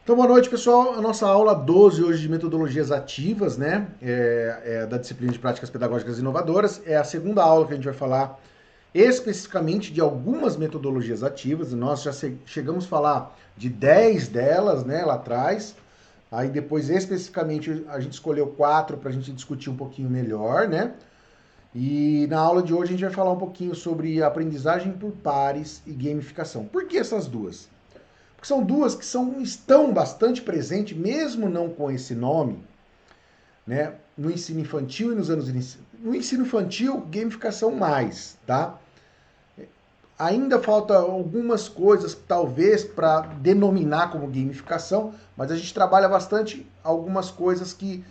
Então, boa noite, pessoal. A nossa aula 12 hoje de metodologias ativas, né? Da disciplina de práticas pedagógicas inovadoras. É a segunda aula que a gente vai falar especificamente de algumas metodologias ativas. Nós já chegamos a falar de 10 delas, né, lá atrás. Aí depois, especificamente, a gente escolheu 4 para a gente discutir um pouquinho melhor, né? E na aula de hoje a gente vai falar um pouquinho sobre aprendizagem por pares e gamificação. Por que essas duas? Porque são duas que estão bastante presentes, mesmo não com esse nome, né? No ensino infantil e nos anos iniciais. No ensino infantil, gamificação mais, tá? Ainda falta algumas coisas, talvez, para denominar como gamificação, mas a gente trabalha bastante algumas coisas que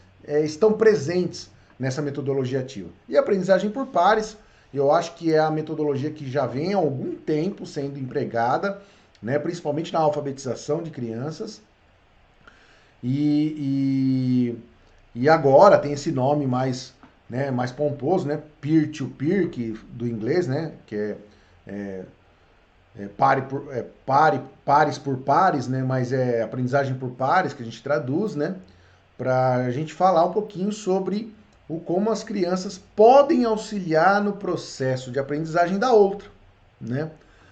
estão presentes nessa metodologia ativa. E a aprendizagem por pares, eu acho que é a metodologia que já vem há algum tempo sendo empregada, né, principalmente na alfabetização de crianças. E agora tem esse nome mais, né, mais pomposo, né, peer-to-peer, do inglês, né, que é pares por pares, né, mas é aprendizagem por pares que a gente traduz, né, para a gente falar um pouquinho sobre como as crianças podem auxiliar no processo de aprendizagem da outra, né?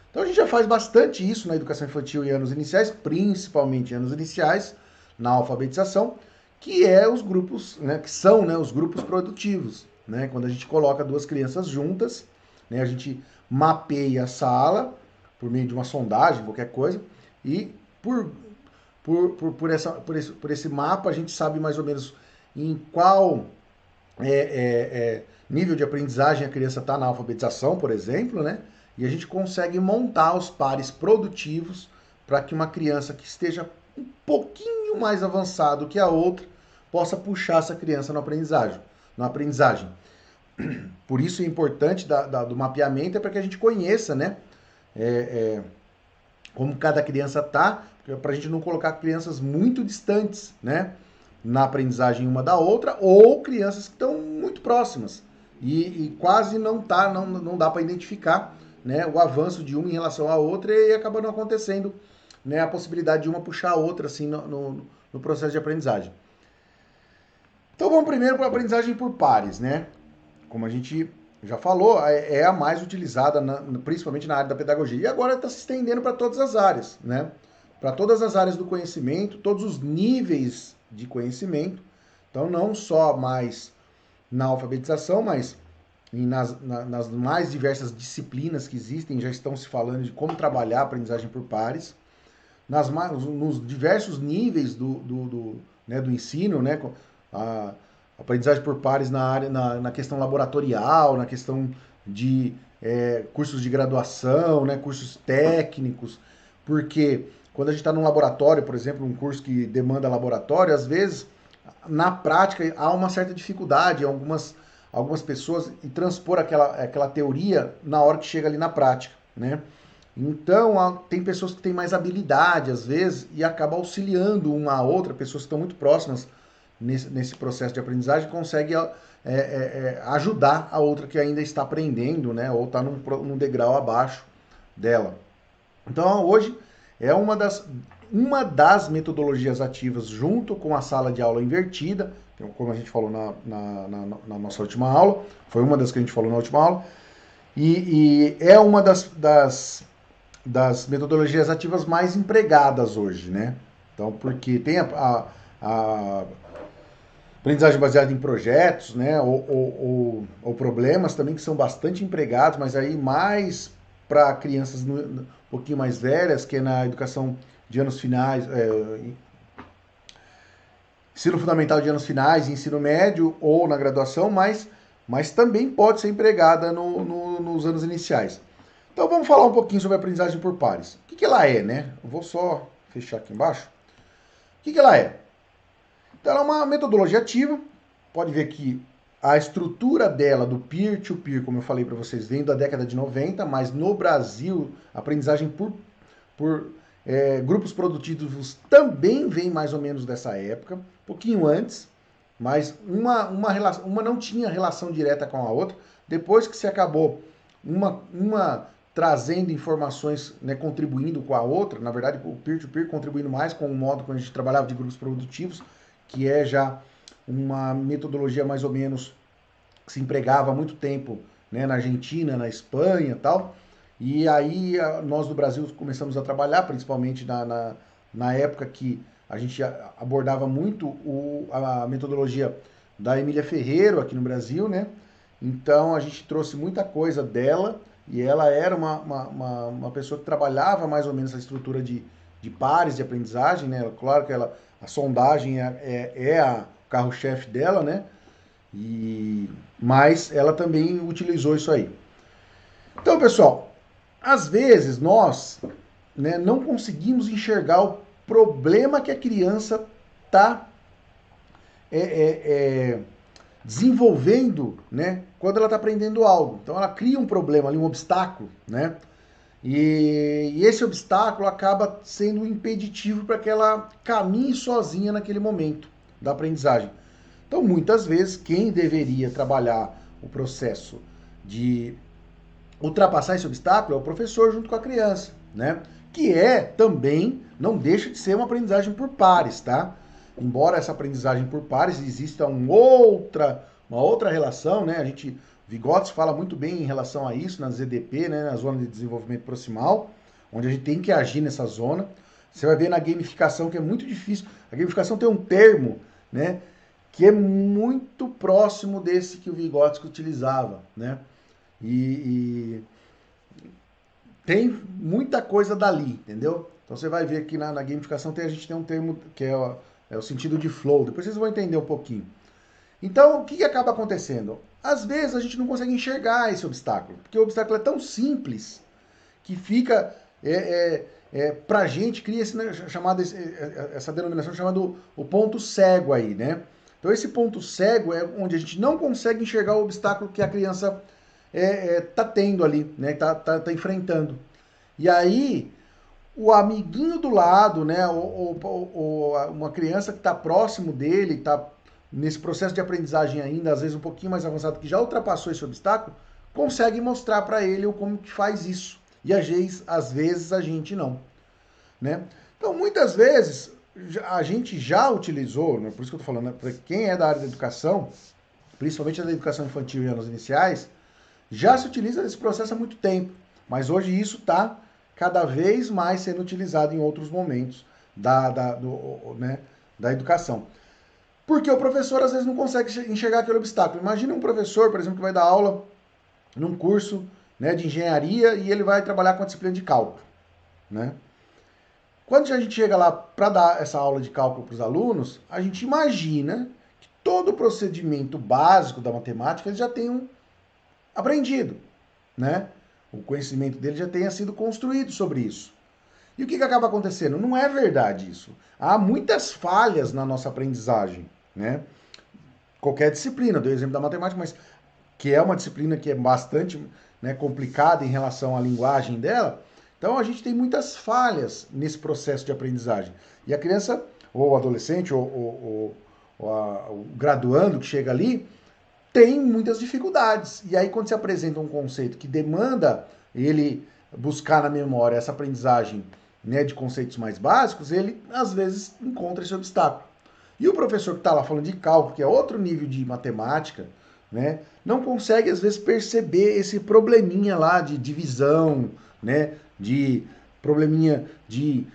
Então a gente já faz bastante isso na educação infantil em anos iniciais, principalmente em anos iniciais, na alfabetização, que é os grupos, né, que são, né, os grupos produtivos, né? Quando a gente coloca duas crianças juntas, né, a gente mapeia a sala por meio de uma sondagem, qualquer coisa, e por esse mapa a gente sabe mais ou menos em qual nível de aprendizagem a criança está na alfabetização, por exemplo, né? E a gente consegue montar os pares produtivos para que uma criança que esteja um pouquinho mais avançado que a outra possa puxar essa criança na aprendizagem. Por isso é importante do mapeamento é para que a gente conheça, né? Como cada criança está, para a gente não colocar crianças muito distantes, né? Na aprendizagem uma da outra, ou crianças que estão muito próximas. E quase não dá para identificar, né, o avanço de uma em relação à outra e acaba não acontecendo, né, a possibilidade de uma puxar a outra assim no processo de aprendizagem. Então vamos primeiro para a aprendizagem por pares, né? Como a gente já falou, é a mais utilizada, principalmente na área da pedagogia. E agora está se estendendo para todas as áreas, né? Para todas as áreas do conhecimento, todos os níveis de conhecimento. Então, não só mais na alfabetização, mas nas mais diversas disciplinas que existem, já estão se falando de como trabalhar a aprendizagem por pares. Nos diversos níveis né, do ensino, né? A aprendizagem por pares na área, na questão laboratorial, na questão de cursos de graduação, né, cursos técnicos, porque quando a gente está num laboratório, por exemplo, um curso que demanda laboratório, às vezes, na prática, há uma certa dificuldade em algumas pessoas em transpor aquela teoria na hora que chega ali na prática, né? Então, tem pessoas que têm mais habilidade, às vezes, e acaba auxiliando uma a outra, pessoas que estão muito próximas nesse processo de aprendizagem, consegue ajudar a outra que ainda está aprendendo, né? Ou está num degrau abaixo dela. Então, hoje é uma das metodologias ativas, junto com a sala de aula invertida, como a gente falou na nossa última aula, foi uma das que a gente falou na última aula, e é uma das metodologias ativas mais empregadas hoje, né? Então, porque tem a aprendizagem baseada em projetos, né? Ou problemas também que são bastante empregados, mas aí mais para crianças um pouquinho mais velhas, que é na educação de anos finais, ensino fundamental de anos finais, ensino médio ou na graduação, mas também pode ser empregada nos anos iniciais. Então vamos falar um pouquinho sobre a aprendizagem por pares. O que ela é, né? Eu vou só fechar aqui embaixo. O que ela é? Então ela é uma metodologia ativa. Pode ver que a estrutura dela, do peer-to-peer, como eu falei para vocês, vem da década de 90, mas no Brasil, a aprendizagem por grupos produtivos também vem mais ou menos dessa época, um pouquinho antes, mas uma não tinha relação direta com a outra. Depois que se acabou uma trazendo informações, né, contribuindo com a outra, na verdade o peer-to-peer contribuindo mais com o modo como a gente trabalhava de grupos produtivos, que é já uma metodologia mais ou menos que se empregava há muito tempo, né, na Argentina, na Espanha e tal. E aí nós do Brasil começamos a trabalhar, principalmente na época que a gente abordava muito a metodologia da Emília Ferreiro aqui no Brasil, né? Então a gente trouxe muita coisa dela e ela era uma pessoa que trabalhava mais ou menos essa estrutura de pares de aprendizagem, né? Claro que a sondagem é a carro-chefe dela, né? Mas ela também utilizou isso aí. Então, pessoal, às vezes nós, né, não conseguimos enxergar o problema que a criança está desenvolvendo, né, quando ela está aprendendo algo. Então ela cria um problema ali, um obstáculo, né? E esse obstáculo acaba sendo um impeditivo para que ela caminhe sozinha naquele momento da aprendizagem. Então, muitas vezes, quem deveria trabalhar o processo de ultrapassar esse obstáculo é o professor junto com a criança, né? Que também, não deixa de ser uma aprendizagem por pares, tá? Embora essa aprendizagem por pares exista uma outra relação, né? Vygotsky fala muito bem em relação a isso na ZDP, né? Na Zona de Desenvolvimento Proximal, onde a gente tem que agir nessa zona. Você vai ver na gamificação que é muito difícil. A gamificação tem um termo, né, que é muito próximo desse que o Vygotsky utilizava, né? E tem muita coisa dali, entendeu? Então você vai ver aqui na gamificação a gente tem um termo que é o sentido de flow. Depois vocês vão entender um pouquinho. Então, o que acaba acontecendo? Às vezes a gente não consegue enxergar esse obstáculo, porque o obstáculo é tão simples que fica pra gente, cria essa denominação chamada o ponto cego aí, né? Então esse ponto cego é onde a gente não consegue enxergar o obstáculo que a criança tá tendo ali, né? Tá enfrentando. E aí, o amiguinho do lado, né? Uma criança que está próximo dele, está nesse processo de aprendizagem ainda, às vezes um pouquinho mais avançado, que já ultrapassou esse obstáculo, consegue mostrar para ele como que faz isso. E às vezes a gente não, né? Então, muitas vezes, a gente já utilizou, né? Por isso que eu estou falando, né? Para quem é da área da educação, principalmente da educação infantil e anos iniciais, já se utiliza esse processo há muito tempo. Mas hoje isso está cada vez mais sendo utilizado em outros momentos da educação. Porque o professor às vezes não consegue enxergar aquele obstáculo. Imagina um professor, por exemplo, que vai dar aula num curso, né, de engenharia e ele vai trabalhar com a disciplina de cálculo, né? Quando a gente chega lá para dar essa aula de cálculo para os alunos, a gente imagina que todo o procedimento básico da matemática eles já tenham aprendido, né? O conhecimento dele já tenha sido construído sobre isso. E o que acaba acontecendo? Não é verdade isso. Há muitas falhas na nossa aprendizagem, né? Qualquer disciplina, dou o exemplo da matemática, mas que é uma disciplina que é bastante, né, complicada em relação à linguagem dela. Então a gente tem muitas falhas nesse processo de aprendizagem. E a criança, ou o adolescente, ou o graduando que chega ali, tem muitas dificuldades. E aí quando se apresenta um conceito que demanda ele buscar na memória essa aprendizagem, né, de conceitos mais básicos, ele às vezes encontra esse obstáculo. E o professor que está lá falando de cálculo, que é outro nível de matemática, né, não consegue às vezes perceber esse probleminha lá de divisão, né, de probleminha de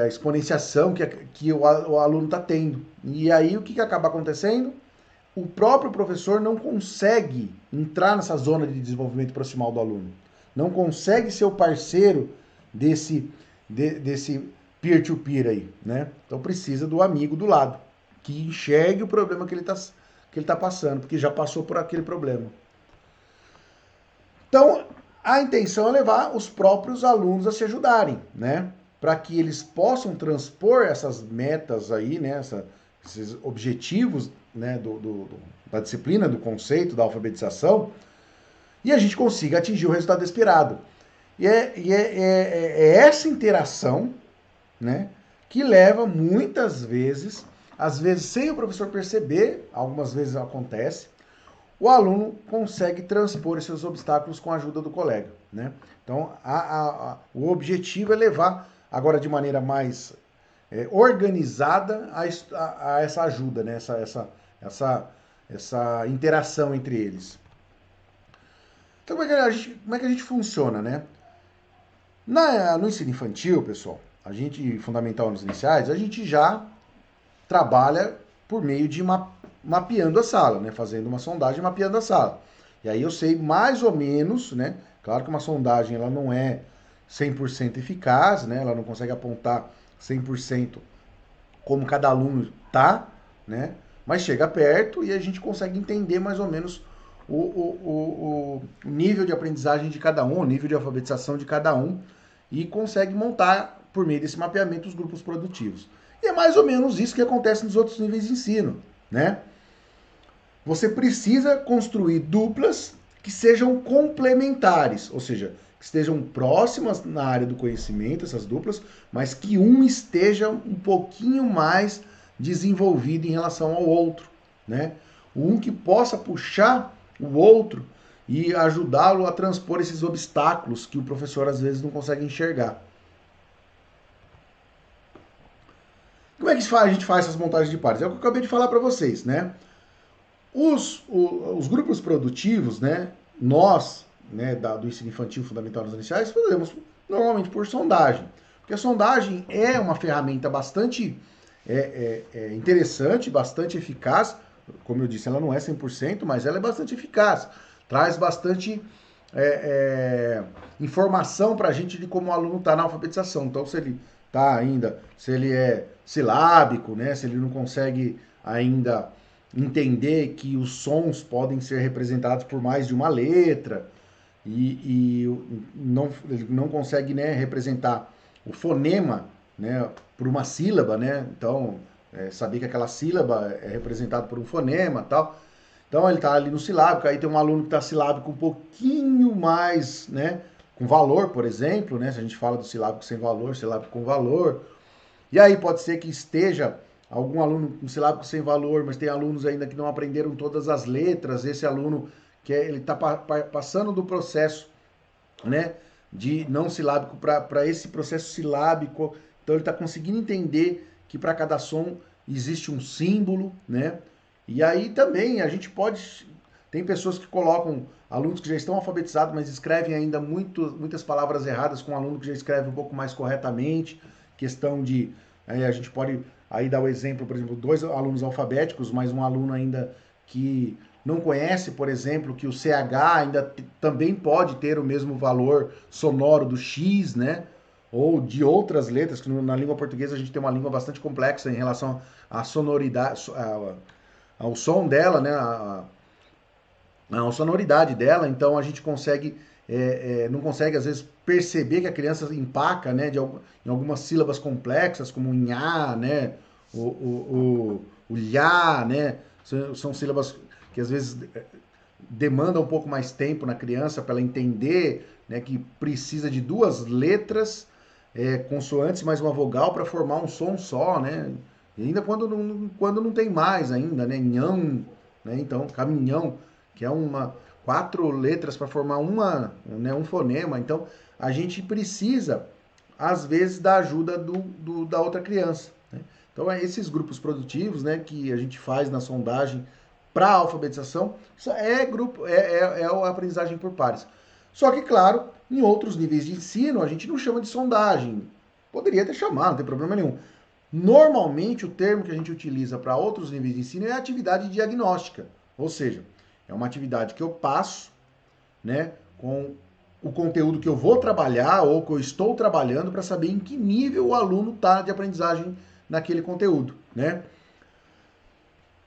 exponenciação que o aluno está tendo. E aí o que acaba acontecendo? O próprio professor não consegue entrar nessa zona de desenvolvimento proximal do aluno. Não consegue ser o parceiro desse peer-to-peer aí, né? Então precisa do amigo do lado, que enxergue o problema que ele tá passando, porque já passou por aquele problema. Então, a intenção é levar os próprios alunos a se ajudarem, né? Para que eles possam transpor essas metas aí, né? Esses objetivos, né? Da disciplina, do conceito, da alfabetização, e a gente consiga atingir o resultado esperado. E é essa interação, né, que leva muitas vezes, às vezes sem o professor perceber, algumas vezes acontece, o aluno consegue transpor esses obstáculos com a ajuda do colega, né? Então, o objetivo é levar, agora de maneira mais organizada, a essa ajuda, né? Essa interação entre eles. Então, como é que a gente funciona, né? No ensino infantil, pessoal, fundamental nos iniciais, a gente já trabalha por meio de mapeando a sala, né? Fazendo uma sondagem mapeando a sala. E aí eu sei mais ou menos, né? Claro que uma sondagem ela não é 100% eficaz, né? Ela não consegue apontar 100% como cada aluno tá, né? Mas chega perto e a gente consegue entender mais ou menos o nível de aprendizagem de cada um, o nível de alfabetização de cada um e consegue montar, por meio desse mapeamento, os grupos produtivos. E é mais ou menos isso que acontece nos outros níveis de ensino, né? Você precisa construir duplas que sejam complementares, ou seja, que estejam próximas na área do conhecimento, essas duplas, mas que um esteja um pouquinho mais desenvolvido em relação ao outro, né? Um que possa puxar o outro e ajudá-lo a transpor esses obstáculos que o professor às vezes não consegue enxergar. Como é que a gente faz essas montagens de pares? É o que eu acabei de falar para vocês, né? Os grupos produtivos, né? Nós, né, do ensino infantil fundamental nos iniciais, fazemos normalmente por sondagem. Porque a sondagem é uma ferramenta bastante interessante, bastante eficaz. Como eu disse, ela não é 100%, mas ela é bastante eficaz. Traz bastante informação para a gente de como o aluno está na alfabetização. Então, se ele é silábico, né? Se ele não consegue ainda entender que os sons podem ser representados por mais de uma letra ele não consegue, né, representar o fonema, né, por uma sílaba, né? Então, saber que aquela sílaba é representada por um fonema, tal. Então ele está ali no silábico, aí tem um aluno que está silábico um pouquinho mais, né, com valor, por exemplo, né? Se a gente fala do silábico sem valor, silábico com valor. E aí pode ser que esteja algum aluno com silábico sem valor, mas tem alunos ainda que não aprenderam todas as letras. Esse aluno ele está passando do processo, né, de não silábico para esse processo silábico. Então ele está conseguindo entender que para cada som existe um símbolo, né? E aí também a gente pode. Tem pessoas que colocam alunos que já estão alfabetizados, mas escrevem ainda muitas palavras erradas com um aluno que já escreve um pouco mais corretamente. Questão de. A gente pode aí dar o exemplo, por exemplo, 2 alunos alfabéticos, mas um aluno ainda que não conhece, por exemplo, que o CH ainda também pode ter o mesmo valor sonoro do X, né? Ou de outras letras, que na língua portuguesa a gente tem uma língua bastante complexa em relação à sonoridade, ao som dela, né? A sonoridade dela, então a gente consegue, não consegue às vezes perceber que a criança empaca, né, em algumas sílabas complexas, como o nhá, né, o lhá, né, são sílabas que às vezes demandam um pouco mais tempo na criança para ela entender, né, que precisa de 2 letras, consoantes mais uma vogal para formar um som só, né, e ainda quando não tem mais ainda, né, nhão, né, então caminhão, que é 4 letras para formar né, um fonema. Então, a gente precisa, às vezes, da ajuda da outra criança, né? Então, esses grupos produtivos, né, que a gente faz na sondagem para a alfabetização, isso é a aprendizagem por pares. Só que, claro, em outros níveis de ensino, a gente não chama de sondagem. Poderia até chamar, não tem problema nenhum. Normalmente, o termo que a gente utiliza para outros níveis de ensino é atividade diagnóstica. Ou seja, é uma atividade que eu passo, né, com o conteúdo que eu vou trabalhar ou que eu estou trabalhando para saber em que nível o aluno está de aprendizagem naquele conteúdo, né?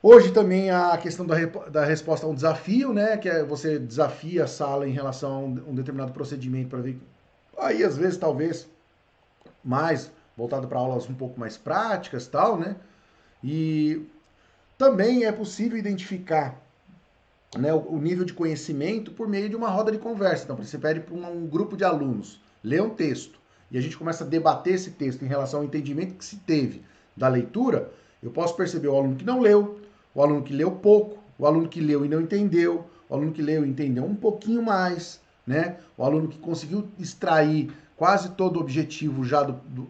Hoje também a questão da resposta a um desafio, né, que é você desafia a sala em relação a um determinado procedimento para ver. Aí, às vezes, talvez mais voltado para aulas um pouco mais práticas, tal, né? E também é possível identificar, né, o nível de conhecimento por meio de uma roda de conversa. Então, você pede para um grupo de alunos ler um texto e a gente começa a debater esse texto em relação ao entendimento que se teve da leitura. Eu posso perceber o aluno que não leu, o aluno que leu pouco, o aluno que leu e não entendeu, o aluno que leu e entendeu um pouquinho mais, né? O aluno que conseguiu extrair quase todo o objetivo já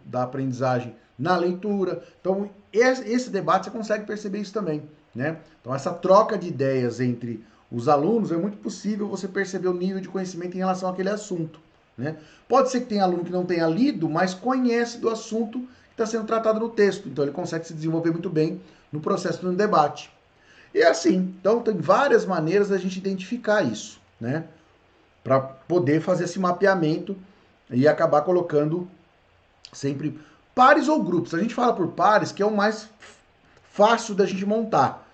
da aprendizagem na leitura. Então, esse debate você consegue perceber isso também, né? Então, essa troca de ideias entre os alunos é muito possível você perceber o nível de conhecimento em relação àquele assunto, né? Pode ser que tenha aluno que não tenha lido, mas conhece do assunto que está sendo tratado no texto. Então, ele consegue se desenvolver muito bem no processo do debate. E assim, então tem várias maneiras da gente identificar isso, né? Para poder fazer esse mapeamento e acabar colocando sempre pares ou grupos. A gente fala por pares, que é o mais fácil da gente montar.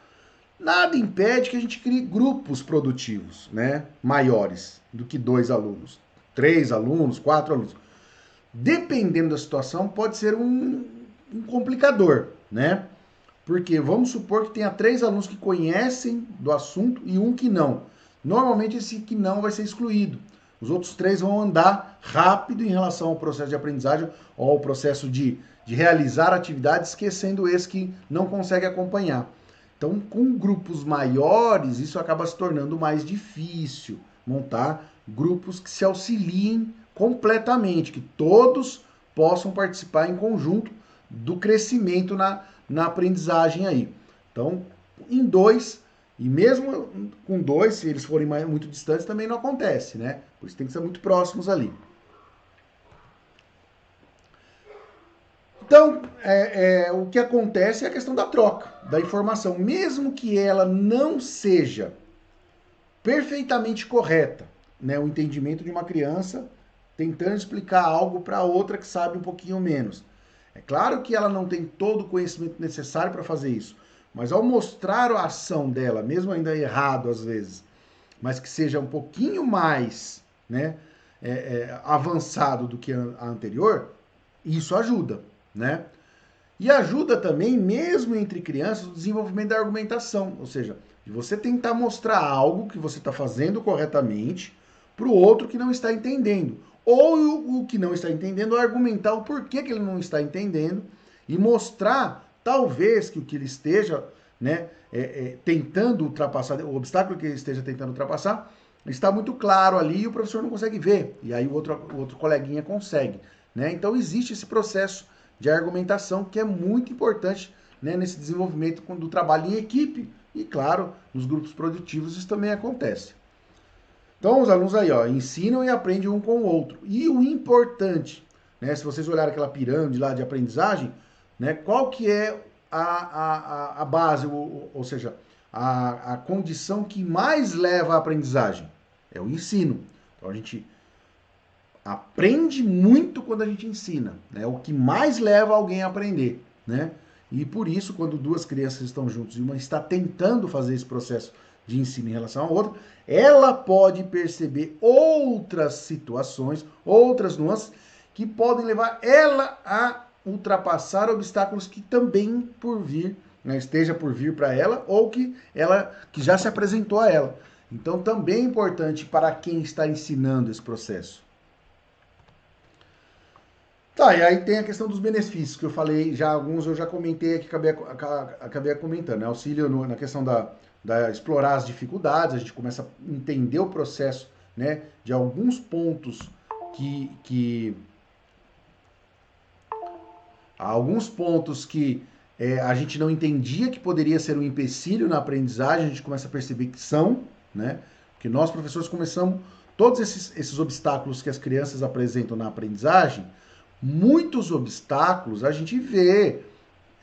Nada impede que a gente crie grupos produtivos, né? Maiores do que 2 alunos, 3 alunos, 4 alunos. Dependendo da situação, pode ser um complicador, né? Porque vamos supor que tenha 3 alunos que conhecem do assunto e um que não. Normalmente esse que não vai ser excluído. Os outros 3 vão andar rápido em relação ao processo de aprendizagem ou ao processo de realizar atividades, esquecendo esse que não consegue acompanhar. Então, com grupos maiores, isso acaba se tornando mais difícil montar grupos que se auxiliem completamente, que todos possam participar em conjunto do crescimento na aprendizagem aí. Então, em 2, e mesmo com 2, se eles forem muito distantes, também não acontece, né? Por isso tem que ser muito próximos ali. Então, o que acontece é a questão da troca, da informação. Mesmo que ela não seja perfeitamente correta, né? O entendimento de uma criança tentando explicar algo para outra que sabe um pouquinho menos. É claro que ela não tem todo o conhecimento necessário para fazer isso, mas ao mostrar a ação dela, mesmo ainda errado às vezes, mas que seja um pouquinho mais, né, avançado do que a anterior, isso ajuda, né? E ajuda também, mesmo entre crianças, o desenvolvimento da argumentação, ou seja, de você tentar mostrar algo que você está fazendo corretamente para o outro que não está entendendo. Ou o que não está entendendo argumentar o porquê que ele não está entendendo e mostrar, talvez, que o que ele esteja, né, tentando ultrapassar, o obstáculo que ele esteja tentando ultrapassar, está muito claro ali e o professor não consegue ver. E aí o outro coleguinha consegue, né? Então existe esse processo de argumentação que é muito importante, né, nesse desenvolvimento do trabalho em equipe e, claro, nos grupos produtivos isso também acontece. Então, os alunos aí, ó, ensinam e aprendem um com o outro. E o importante, né, se vocês olharem aquela pirâmide lá de aprendizagem, né, qual que é a base, ou seja, a condição que mais leva à aprendizagem? É o ensino. Então, a gente aprende muito quando a gente ensina, né? É o que mais leva alguém a aprender, né? E por isso, quando 2 crianças estão juntas e uma está tentando fazer esse processo de ensino em relação à outra, ela pode perceber outras situações, outras nuances que podem levar ela a ultrapassar obstáculos que também por vir, né, esteja por vir para ela ou que já se apresentou a ela. Então também é importante para quem está ensinando esse processo. Tá, e aí tem a questão dos benefícios, que eu falei, já alguns eu já comentei aqui, acabei comentando, né? Auxílio na questão da explorar as dificuldades, a gente começa a entender o processo, né, de alguns pontos que a gente não entendia que poderia ser um empecilho na aprendizagem, a gente começa a perceber que são, né? Porque nós, professores, começamos todos esses obstáculos que as crianças apresentam na aprendizagem. Muitos obstáculos a gente vê,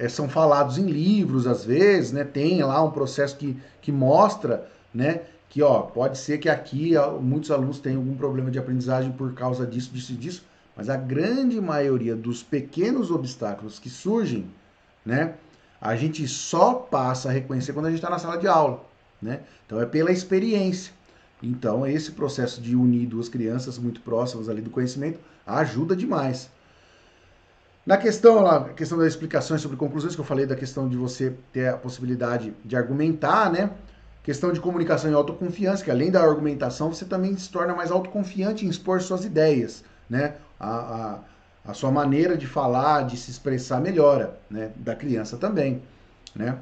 são falados em livros às vezes, né? Tem lá um processo que mostra, né, que ó, pode ser que aqui muitos alunos tenham algum problema de aprendizagem por causa disso, disso e disso, mas a grande maioria dos pequenos obstáculos que surgem, né, a gente só passa a reconhecer quando a gente está na sala de aula, né? Então é pela experiência. Então esse processo de unir 2 crianças muito próximas ali do conhecimento ajuda demais. Na questão lá, a questão das explicações sobre conclusões, que eu falei da questão de você ter a possibilidade de argumentar, né? Questão de comunicação e autoconfiança, que além da argumentação, você também se torna mais autoconfiante em expor suas ideias, né? A sua maneira de falar, de se expressar melhora, né? Da criança também, né?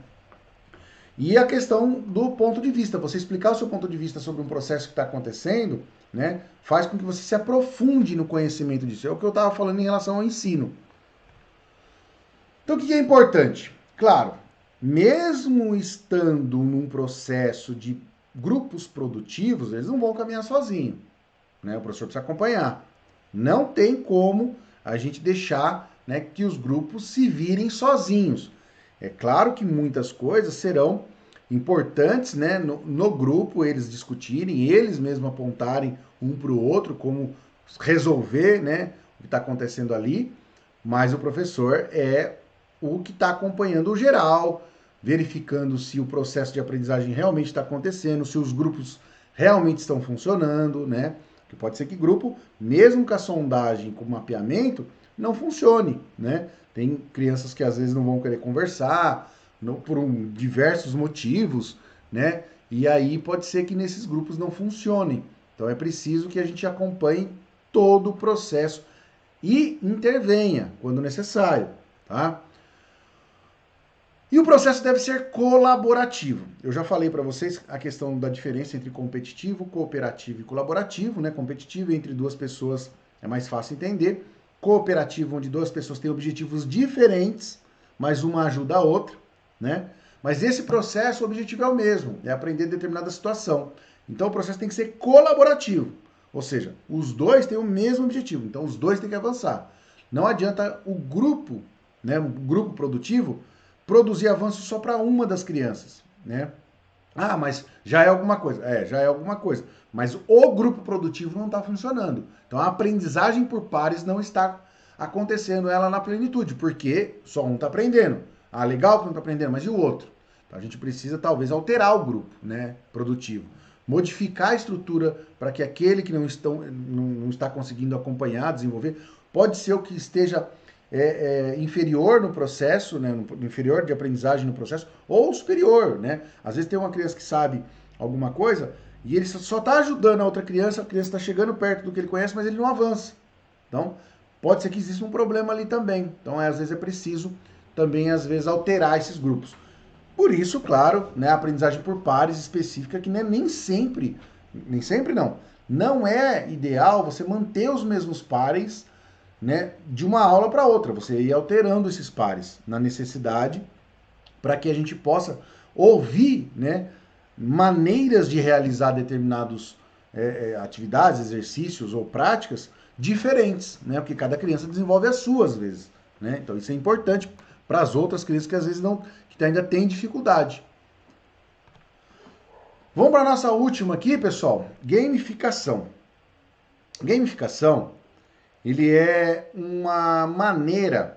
E a questão do ponto de vista, você explicar o seu ponto de vista sobre um processo que está acontecendo, né, faz com que você se aprofunde no conhecimento disso. É o que eu estava falando em relação ao ensino. Então, o que é importante? Claro, mesmo estando num processo de grupos produtivos, eles não vão caminhar sozinhos, né? O professor precisa acompanhar. Não tem como a gente deixar, né, que os grupos se virem sozinhos. É claro que muitas coisas serão importantes, né, no grupo, eles discutirem, eles mesmos apontarem um para o outro como resolver, né, o que está acontecendo ali, mas o professor é o que está acompanhando o geral, verificando se o processo de aprendizagem realmente está acontecendo, se os grupos realmente estão funcionando, né? Que pode ser que grupo, mesmo com a sondagem, com o mapeamento, não funcione, né? Tem crianças que às vezes não vão querer conversar, por diversos motivos, né? E aí pode ser que nesses grupos não funcionem. Então é preciso que a gente acompanhe todo o processo e intervenha quando necessário, tá? E o processo deve ser colaborativo. Eu já falei para vocês a questão da diferença entre competitivo, cooperativo e colaborativo, né? Competitivo entre duas pessoas é mais fácil entender. Cooperativo, onde duas pessoas têm objetivos diferentes, mas uma ajuda a outra, né? Mas esse processo, o objetivo é o mesmo, é aprender determinada situação. Então o processo tem que ser colaborativo, ou seja, os dois têm o mesmo objetivo, então os dois têm que avançar. Não adianta o grupo, né, o grupo produtivo, produzir avanço só para uma das crianças, né? Ah, mas já é alguma coisa. É, já é alguma coisa. Mas o grupo produtivo não está funcionando. Então a aprendizagem por pares não está acontecendo ela na plenitude, porque só um está aprendendo. Ah, legal que um está aprendendo, mas e o outro? Então a gente precisa talvez alterar o grupo, né, produtivo. Modificar a estrutura para que aquele que não está conseguindo acompanhar, desenvolver, pode ser o que esteja inferior no processo, né, inferior de aprendizagem no processo, ou superior, né? Às vezes tem uma criança que sabe alguma coisa e ele só está ajudando a outra criança, a criança está chegando perto do que ele conhece, mas ele não avança. Então, pode ser que exista um problema ali também. Então, às vezes é preciso também, às vezes, alterar esses grupos. Por isso, claro, né, a aprendizagem por pares específica, que né, nem sempre não é ideal você manter os mesmos pares, né, de uma aula para outra. Você ir alterando esses pares na necessidade para que a gente possa ouvir, né, maneiras de realizar determinados atividades, exercícios ou práticas diferentes, né, porque cada criança desenvolve as suas vezes, né? Então isso é importante para as outras crianças que às vezes não, que ainda têm dificuldade. Vamos para a nossa última aqui, pessoal, gamificação. Gamificação, ele é uma maneira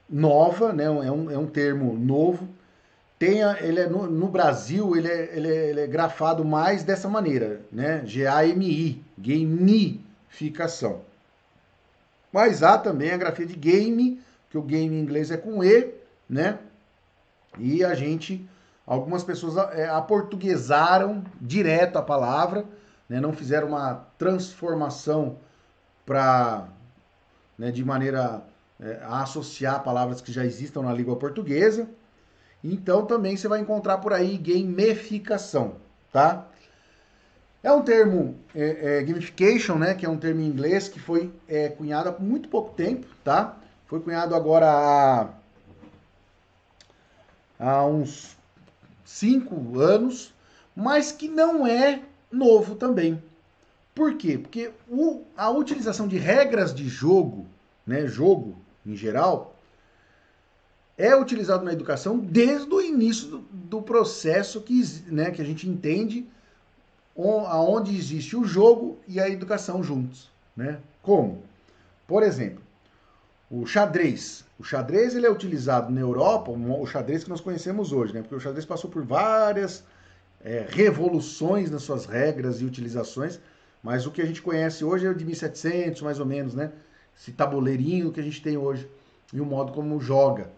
nova, né? É um termo novo. Ele é no Brasil, ele é grafado mais dessa maneira, né? G-A-M-I, gamificação. Mas há também a grafia de game, que o game em inglês é com E, né? E algumas pessoas aportuguesaram direto a palavra, né? Não fizeram uma transformação para, né, de maneira a associar palavras que já existam na língua portuguesa. Então também você vai encontrar por aí gamificação, tá? É um termo, gamification, né, que é um termo em inglês que foi cunhado há muito pouco tempo, tá? Foi cunhado agora há uns 5 anos, mas que não é novo também. Por quê? Porque a utilização de regras de jogo, né, jogo em geral, é utilizado na educação desde o início do processo né, que a gente entende aonde existe o jogo e a educação juntos, né? Como? Por exemplo, o xadrez. O xadrez ele é utilizado na Europa, o xadrez que nós conhecemos hoje, né? Porque o xadrez passou por várias revoluções nas suas regras e utilizações, mas o que a gente conhece hoje é de 1700, mais ou menos, né? Esse tabuleirinho que a gente tem hoje e o modo como joga,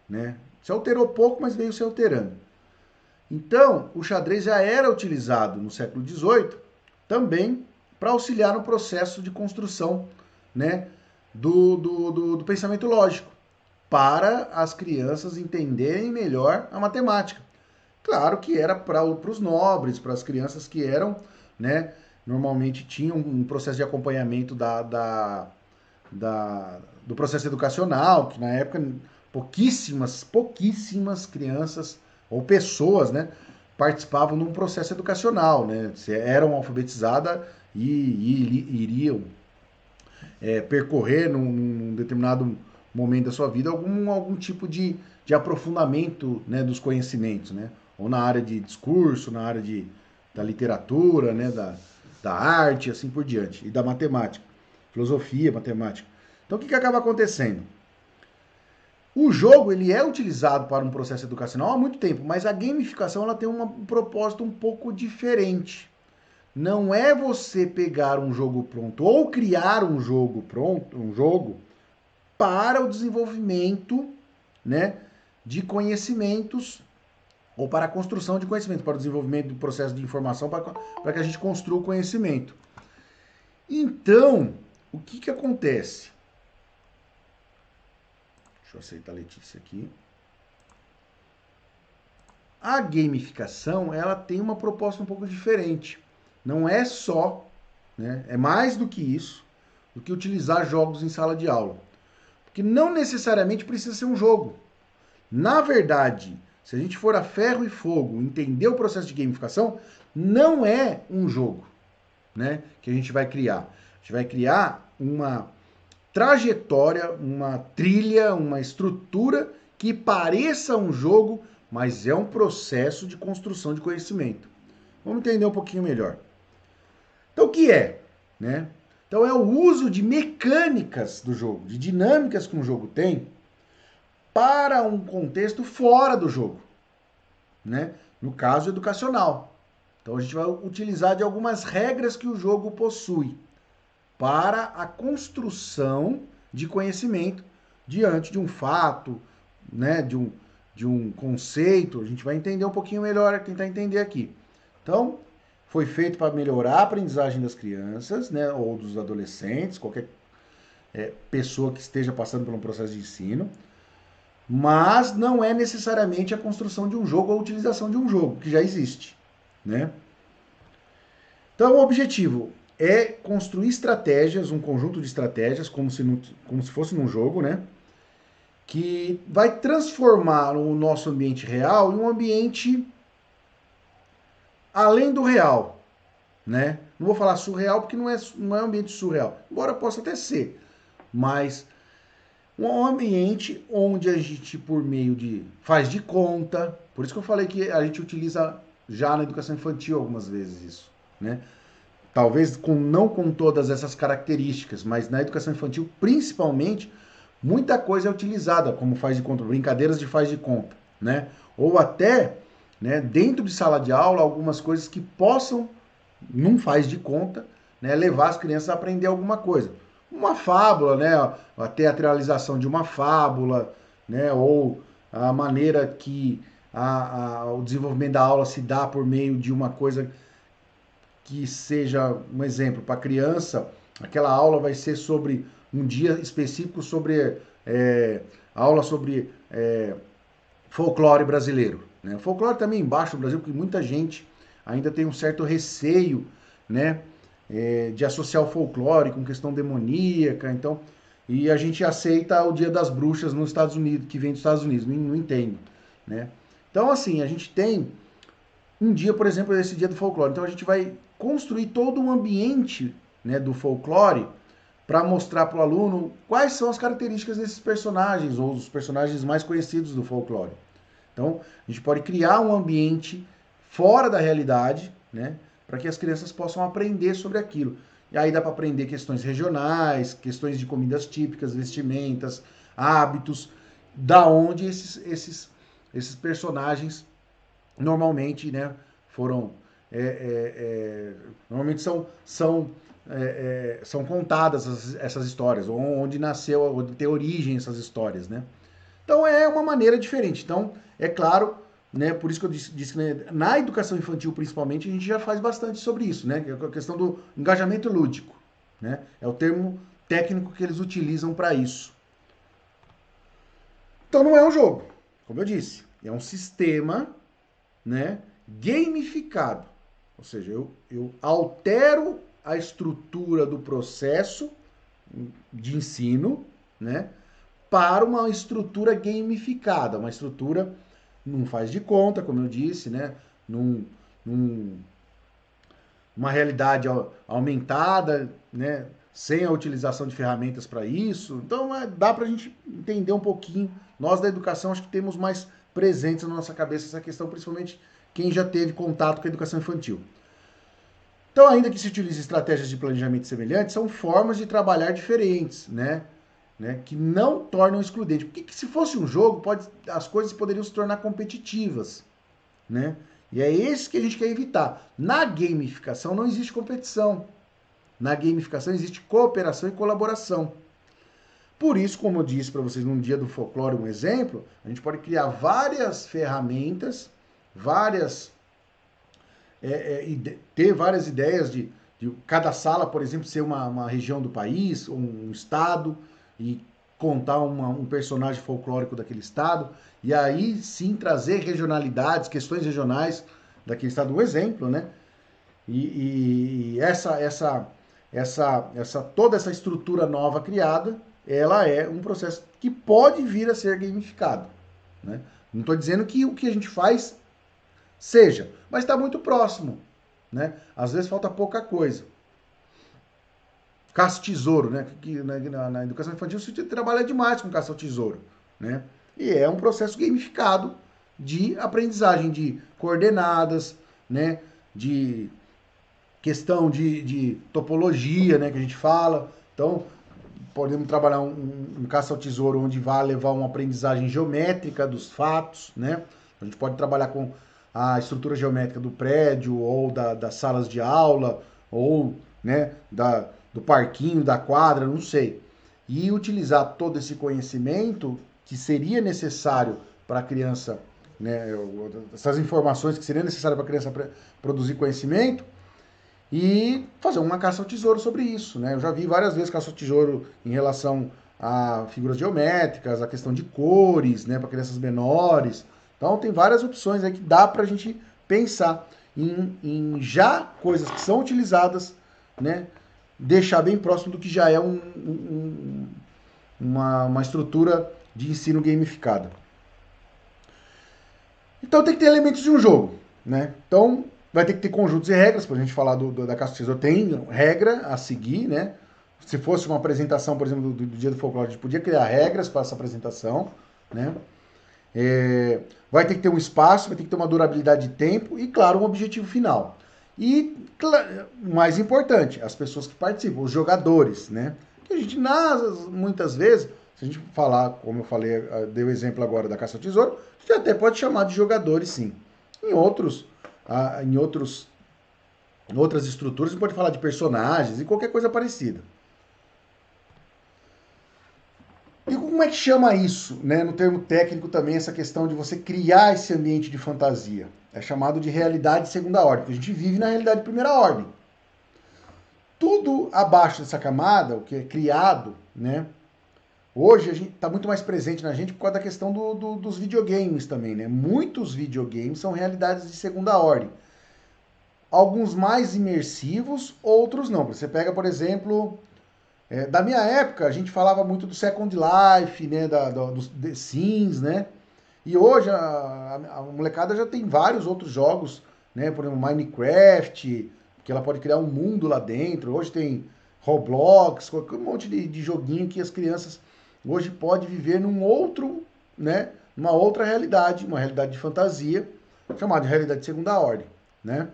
né? Se alterou pouco, mas veio se alterando. Então, o xadrez já era utilizado no século XVIII também para auxiliar no processo de construção, né, do pensamento lógico, para as crianças entenderem melhor a matemática. Claro que era para os nobres, para as crianças que eram, né, normalmente tinham um processo de acompanhamento do processo educacional, que na época pouquíssimas crianças ou pessoas, né, participavam de um processo educacional, né, eram alfabetizadas e iriam percorrer num determinado momento da sua vida algum tipo de aprofundamento, né, dos conhecimentos, né, ou na área de discurso, na área da literatura, né, da arte, assim por diante, e da matemática, filosofia, matemática. Então, o que acaba acontecendo? O jogo ele é utilizado para um processo educacional há muito tempo, mas a gamificação ela tem um propósito um pouco diferente. Não é você pegar um jogo pronto ou criar um jogo pronto, um jogo para o desenvolvimento, né, de conhecimentos ou para a construção de conhecimento, para o desenvolvimento do processo de informação, para que a gente construa o conhecimento. Então, o que acontece? Deixa eu aceitar a Letícia aqui. A gamificação, ela tem uma proposta um pouco diferente. Não é só, né, é mais do que isso, do que utilizar jogos em sala de aula. Porque não necessariamente precisa ser um jogo. Na verdade, se a gente for a ferro e fogo, entender o processo de gamificação, não é um jogo, né, que a gente vai criar. A gente vai criar uma trajetória, uma trilha, uma estrutura que pareça um jogo, mas é um processo de construção de conhecimento. Vamos entender um pouquinho melhor. Então, o que é? Né? Então, é o uso de mecânicas do jogo, de dinâmicas que um jogo tem, para um contexto fora do jogo. Né? No caso, educacional. Então, a gente vai utilizar de algumas regras que o jogo possui para a construção de conhecimento diante de um fato, né, de um conceito. A gente vai entender um pouquinho melhor, tentar entender aqui. Então, foi feito para melhorar a aprendizagem das crianças, né, ou dos adolescentes, qualquer pessoa que esteja passando por um processo de ensino, mas não é necessariamente a construção de um jogo ou a utilização de um jogo, que já existe, né? Então, o objetivo é construir estratégias, um conjunto de estratégias, como se fosse num jogo, né? Que vai transformar o nosso ambiente real em um ambiente além do real, né? Não vou falar surreal porque não é um ambiente surreal, embora possa até ser, mas um ambiente onde a gente, por meio de faz de conta, por isso que eu falei que a gente utiliza já na educação infantil algumas vezes isso, né? Talvez não com todas essas características, mas na educação infantil, principalmente, muita coisa é utilizada como faz de conta, brincadeiras de faz de conta, né? Ou até, né, dentro de sala de aula, algumas coisas que possam, não faz de conta, né, levar as crianças a aprender alguma coisa. Uma fábula, né, a teatralização de uma fábula, né, ou a maneira que o desenvolvimento da aula se dá por meio de uma coisa que seja um exemplo para a criança. Aquela aula vai ser sobre um dia específico sobre aula sobre folclore brasileiro. Né? Folclore também embaixo do Brasil, porque muita gente ainda tem um certo receio, né, de associar o folclore com questão demoníaca. Então, e a gente aceita o Dia das Bruxas nos Estados Unidos, que vem dos Estados Unidos, não entendo, né? Então, assim, a gente tem um dia, por exemplo, esse dia do folclore. Então a gente vai construir todo um ambiente, né, do folclore para mostrar para o aluno quais são as características desses personagens ou os personagens mais conhecidos do folclore. Então a gente pode criar um ambiente fora da realidade, né, para que as crianças possam aprender sobre aquilo. E aí dá para aprender questões regionais, questões de comidas típicas, vestimentas, hábitos, da onde esses personagens normalmente, né, foram normalmente são contadas essas histórias, onde nasceu, onde tem origem essas histórias, né? Então é uma maneira diferente. Então, é claro, né, por isso que eu disse que, né, na educação infantil principalmente a gente já faz bastante sobre isso, né? Que é a questão do engajamento lúdico, né? É o termo técnico que eles utilizam para isso. Então não é um jogo, como eu disse, é um sistema né, gamificado. Ou seja, eu altero a estrutura do processo de ensino, né, para uma estrutura gamificada, uma estrutura não faz de conta, como eu disse, né, num, num, uma realidade aumentada, né, sem a utilização de ferramentas para isso. Então, dá para a gente entender um pouquinho. Nós da educação acho que temos mais presentes na nossa cabeça essa questão, principalmente quem já teve contato com a educação infantil. Então, ainda que se utilize estratégias de planejamento semelhantes, são formas de trabalhar diferentes, né? Que não tornam excludente. Porque que se fosse um jogo, as coisas poderiam se tornar competitivas, né? E é esse que a gente quer evitar. Na gamificação não existe competição. Na gamificação existe cooperação e colaboração. Por isso, como eu disse para vocês num dia do folclore, um exemplo, a gente pode criar várias ferramentas, ter várias ideias de cada sala, por exemplo, ser uma região do país, um estado, e contar um personagem folclórico daquele estado, e aí sim trazer regionalidades, questões regionais daquele estado, um exemplo, né? E toda essa estrutura nova criada, ela é um processo que pode vir a ser gamificado, né? Não estou dizendo que o que a gente faz seja, mas está muito próximo, né? Às vezes falta pouca coisa. Caça-tesouro, né? Que na educação infantil se trabalha demais com caça-tesouro, né? E é um processo gamificado de aprendizagem de coordenadas, né? De questão de topologia, né? Que a gente fala. Então, podemos trabalhar um caça ao tesouro onde vai levar uma aprendizagem geométrica dos fatos, né? A gente pode trabalhar com a estrutura geométrica do prédio ou das salas de aula ou, né, do parquinho, da quadra, não sei. E utilizar todo esse conhecimento que seria necessário para a criança, né, essas informações que seriam necessárias para a criança produzir conhecimento, e fazer uma caça ao tesouro sobre isso, né? Eu já vi várias vezes caça ao tesouro em relação a figuras geométricas, a questão de cores, né, para crianças menores. Então tem várias opções aí que dá para a gente pensar em já coisas que são utilizadas, né, deixar bem próximo do que já é uma estrutura de ensino gamificada. Então tem que ter elementos de um jogo, né? Então vai ter que ter conjuntos e regras, para a gente falar da Caça ao Tesouro, tem regra a seguir, né? Se fosse uma apresentação, por exemplo, do Dia do Folclore, a gente podia criar regras para essa apresentação, né? Vai ter que ter um espaço, vai ter que ter uma durabilidade de tempo e, claro, um objetivo final. E, mais importante, as pessoas que participam, os jogadores, né? Que a gente, muitas vezes, se a gente falar, como eu falei, dei o exemplo agora da Caça ao Tesouro, a gente até pode chamar de jogadores, sim. Em outras estruturas, a gente pode falar de personagens e qualquer coisa parecida. E como é que chama isso, né? No termo técnico também, essa questão de você criar esse ambiente de fantasia. É chamado de realidade de segunda ordem, porque a gente vive na realidade de primeira ordem. Tudo abaixo dessa camada, o que é criado, né? Hoje a gente está muito mais presente na gente por causa da questão dos videogames também, né? Muitos videogames são realidades de segunda ordem. Alguns mais imersivos, outros não. Você pega, por exemplo, da minha época, a gente falava muito do Second Life, né? Dos The Sims, né? E hoje a molecada já tem vários outros jogos, né? Por exemplo, Minecraft, que ela pode criar um mundo lá dentro. Hoje tem Roblox, um monte de joguinho que as crianças hoje podem viver né? Numa outra realidade, uma realidade de fantasia, chamada de realidade de segunda ordem, né?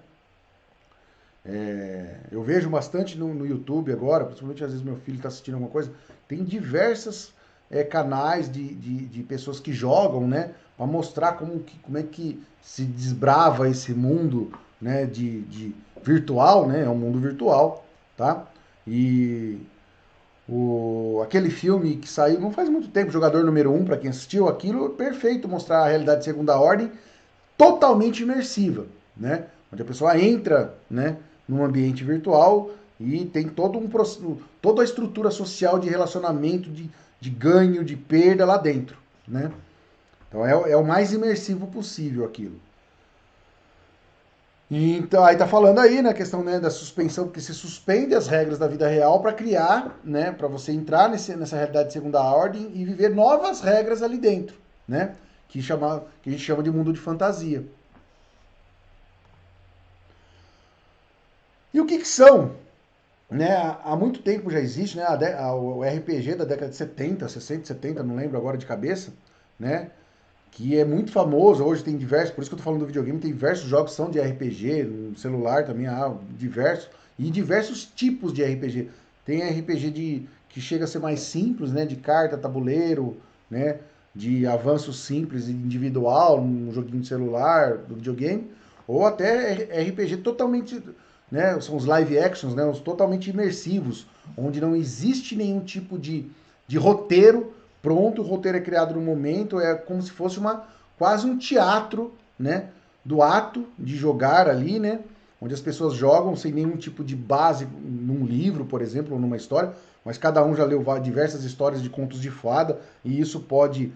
Eu vejo bastante no YouTube agora, principalmente às vezes meu filho está assistindo alguma coisa, tem diversos canais de pessoas que jogam, né? Para mostrar como é que se desbrava esse mundo, né? De virtual, né? É um mundo virtual, tá? E aquele filme que saiu não faz muito tempo, Jogador Número 1, para quem assistiu aquilo, perfeito mostrar a realidade de segunda ordem totalmente imersiva, né? Onde a pessoa entra, né, num ambiente virtual e tem toda a estrutura social de relacionamento, de ganho, de perda lá dentro, né? Então é o mais imersivo possível aquilo. Então, aí tá falando aí, na questão, né, da suspensão, porque se suspende as regras da vida real para criar, né, para você entrar nessa realidade de segunda ordem e viver novas regras ali dentro, né, que a gente chama de mundo de fantasia. E o que são, né, há muito tempo já existe, né, o RPG da década de 70, 60, 70, não lembro agora de cabeça, né, que é muito famoso, hoje tem diversos, por isso que eu tô falando do videogame, tem diversos jogos que são de RPG, no celular também há diversos, e diversos tipos de RPG. Tem RPG que chega a ser mais simples, né, de carta, tabuleiro, né, de avanço simples individual, no joguinho de celular, do videogame, ou até RPG totalmente, né, são os live actions, né, os totalmente imersivos, onde não existe nenhum tipo de roteiro pronto, o roteiro é criado no momento, é como se fosse quase um teatro, né, do ato de jogar ali, né, onde as pessoas jogam sem nenhum tipo de base num livro, por exemplo, ou numa história, mas cada um já leu diversas histórias de contos de fada, e isso pode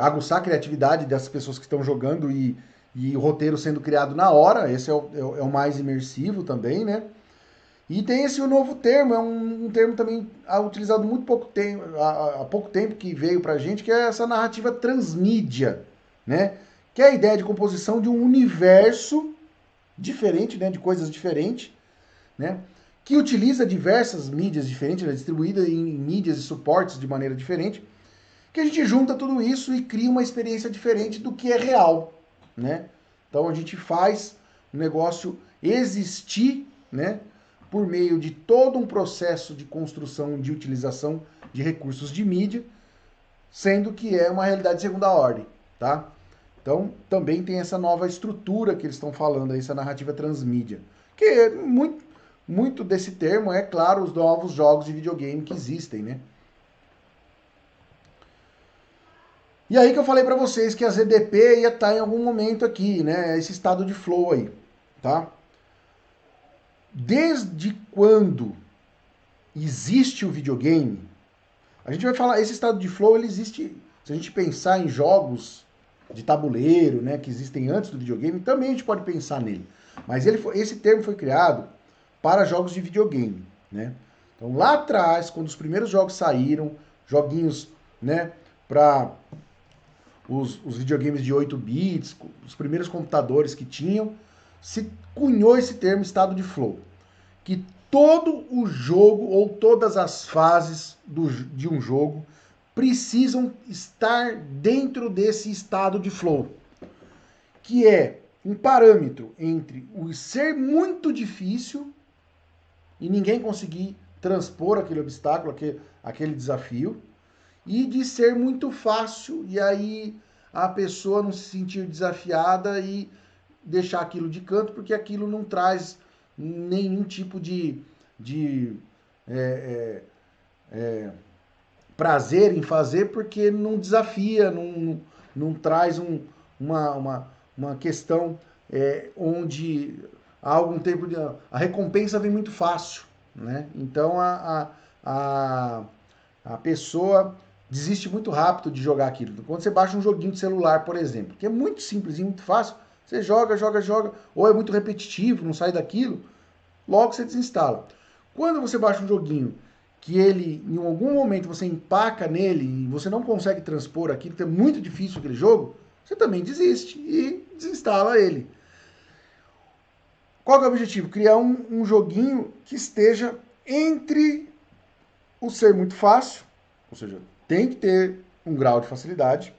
aguçar a criatividade dessas pessoas que estão jogando e o roteiro sendo criado na hora, esse é o mais imersivo também, né? E tem esse novo termo, é um termo também utilizado muito pouco tempo, há pouco tempo que veio pra gente, que é essa narrativa transmídia, né? Que é a ideia de composição de um universo diferente, né? De coisas diferentes, né? Que utiliza diversas mídias diferentes, né? Distribuída em mídias e suportes de maneira diferente, que a gente junta tudo isso e cria uma experiência diferente do que é real, né? Então a gente faz o negócio existir, né? Por meio de todo um processo de construção, de utilização de recursos de mídia, sendo que é uma realidade de segunda ordem, tá? Então também tem essa nova estrutura que eles estão falando aí, essa narrativa transmídia, que é muito desse termo é, claro, os novos jogos de videogame que existem, né? E aí que eu falei para vocês que a ZDP ia estar em algum momento aqui, né? Esse estado de flow aí, tá? Desde quando existe o videogame, a gente vai falar, esse estado de flow, ele existe, se a gente pensar em jogos de tabuleiro, né, que existem antes do videogame, também a gente pode pensar nele. Mas esse termo foi criado para jogos de videogame, né? Então lá atrás, quando os primeiros jogos saíram, joguinhos, né, para os videogames de 8 bits, os primeiros computadores que tinham, se cunhou esse termo estado de flow, que todo o jogo ou todas as fases de um jogo precisam estar dentro desse estado de flow, que é um parâmetro entre o ser muito difícil e ninguém conseguir transpor aquele obstáculo, aquele desafio, e de ser muito fácil e aí a pessoa não se sentir desafiada e deixar aquilo de canto, porque aquilo não traz nenhum tipo de é, prazer em fazer, porque não desafia, não traz uma questão onde há algum tempo a recompensa vem muito fácil, né? Então a pessoa desiste muito rápido de jogar aquilo. Quando você baixa um joguinho de celular, por exemplo, que é muito simples e muito fácil, você joga, ou é muito repetitivo, não sai daquilo, logo você desinstala. Quando você baixa um joguinho que ele, em algum momento, você empaca nele e você não consegue transpor aquilo, que é muito difícil aquele jogo, você também desiste e desinstala ele. Qual que é o objetivo? Criar um joguinho que esteja entre o ser muito fácil, ou seja, tem que ter um grau de facilidade,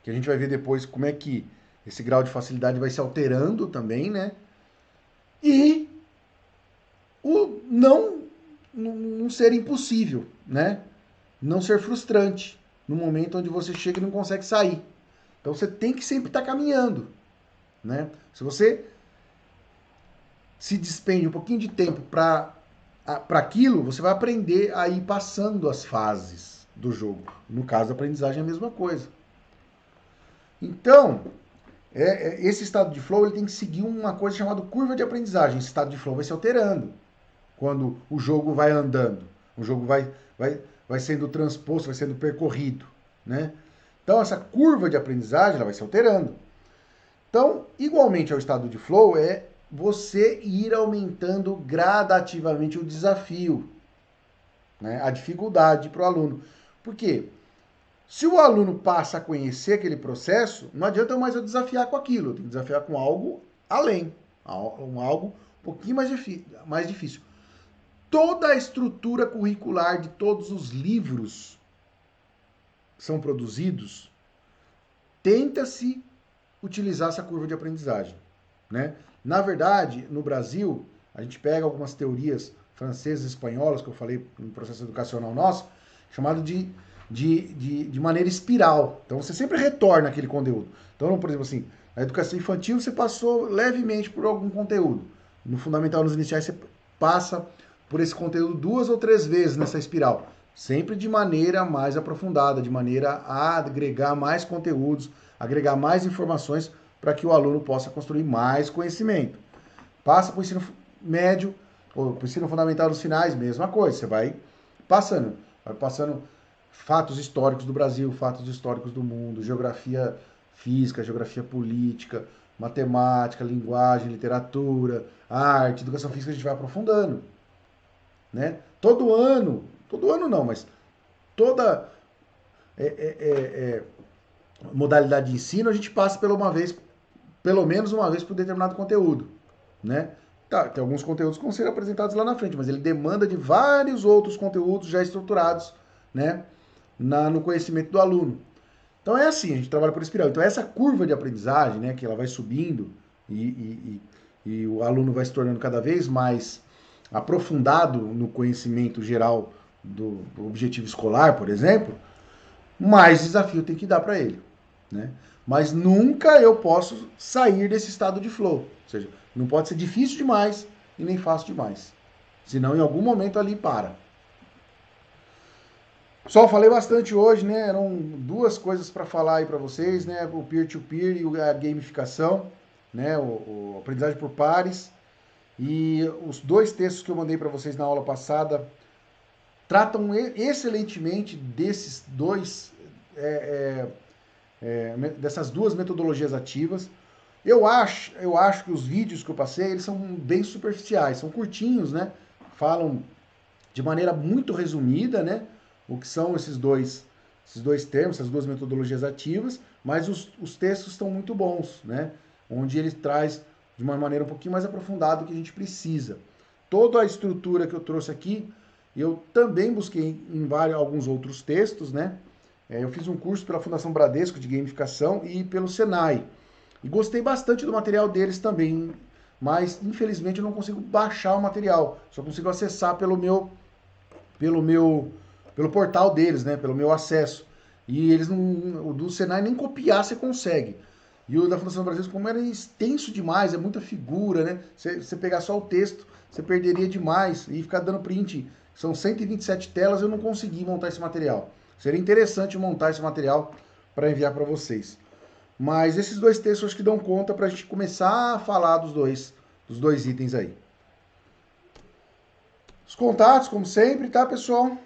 que a gente vai ver depois como é que esse grau de facilidade vai se alterando também, né? E o não ser impossível, né? Não ser frustrante no momento onde você chega e não consegue sair. Então você tem que sempre estar caminhando, né? Se você se despende um pouquinho de tempo para aquilo, você vai aprender a ir passando as fases do jogo. No caso da aprendizagem é a mesma coisa. Então, esse estado de flow ele tem que seguir uma coisa chamada curva de aprendizagem. Esse estado de flow vai se alterando quando o jogo vai andando. O jogo vai sendo transposto, vai sendo percorrido, né? Então, essa curva de aprendizagem ela vai se alterando. Então, igualmente ao estado de flow, é você ir aumentando gradativamente o desafio, né? A dificuldade para o aluno. Por quê? Se o aluno passa a conhecer aquele processo, não adianta mais eu desafiar com aquilo, eu tenho que desafiar com algo além, algo um pouquinho mais difícil. Toda a estrutura curricular de todos os livros que são produzidos, tenta-se utilizar essa curva de aprendizagem, né? Na verdade, no Brasil, a gente pega algumas teorias francesas e espanholas, que eu falei no processo educacional nosso, chamado de maneira espiral. Então, você sempre retorna aquele conteúdo. Então, por exemplo, assim, na educação infantil, você passou levemente por algum conteúdo. No fundamental, nos iniciais, você passa por esse conteúdo 2 ou 3 vezes nessa espiral. Sempre de maneira mais aprofundada, de maneira a agregar mais conteúdos, agregar mais informações para que o aluno possa construir mais conhecimento. Passa para o ensino médio, ou para o ensino fundamental nos finais, mesma coisa. Você vai passando fatos históricos do Brasil, fatos históricos do mundo, geografia física, geografia política, matemática, linguagem, literatura, arte, educação física, a gente vai aprofundando, né? Todo ano não, mas toda modalidade de ensino a gente passa pelo menos uma vez por determinado conteúdo, né? Tá, tem alguns conteúdos que vão ser apresentados lá na frente, mas ele demanda de vários outros conteúdos já estruturados, né, no conhecimento do aluno. Então é assim, a gente trabalha por espiral. Então essa curva de aprendizagem, né, que ela vai subindo e o aluno vai se tornando cada vez mais aprofundado no conhecimento geral do objetivo escolar, por exemplo, mais desafio tem que dar para ele, né? Mas nunca eu posso sair desse estado de flow. Ou seja, não pode ser difícil demais e nem fácil demais. Senão, em algum momento ali para. Só falei bastante hoje, né? Eram duas coisas para falar aí para vocês, né? O peer-to-peer e a gamificação, né? O aprendizagem por pares. E os dois textos que eu mandei para vocês na aula passada tratam excelentemente desses dois dessas duas metodologias ativas. Eu acho que os vídeos que eu passei, eles são bem superficiais, são curtinhos, né? Falam de maneira muito resumida, né? O que são esses dois termos, essas duas metodologias ativas, mas os textos estão muito bons, né? Onde ele traz de uma maneira um pouquinho mais aprofundada o que a gente precisa. Toda a estrutura que eu trouxe aqui, eu também busquei em alguns outros textos, né? Eu fiz um curso pela Fundação Bradesco de gamificação e pelo Senai. E gostei bastante do material deles também, mas infelizmente eu não consigo baixar o material, só consigo acessar pelo portal deles, né, pelo meu acesso. E eles não, o do Senai nem copiar você consegue. E o da Fundação Bradesco, como era extenso demais, é muita figura, né? Você pegar só o texto, você perderia demais e ficar dando print. São 127 telas, eu não consegui montar esse material. Seria interessante montar esse material para enviar para vocês. Mas esses dois textos acho que dão conta para a gente começar a falar dos dois itens aí. Os contatos, como sempre, tá, pessoal?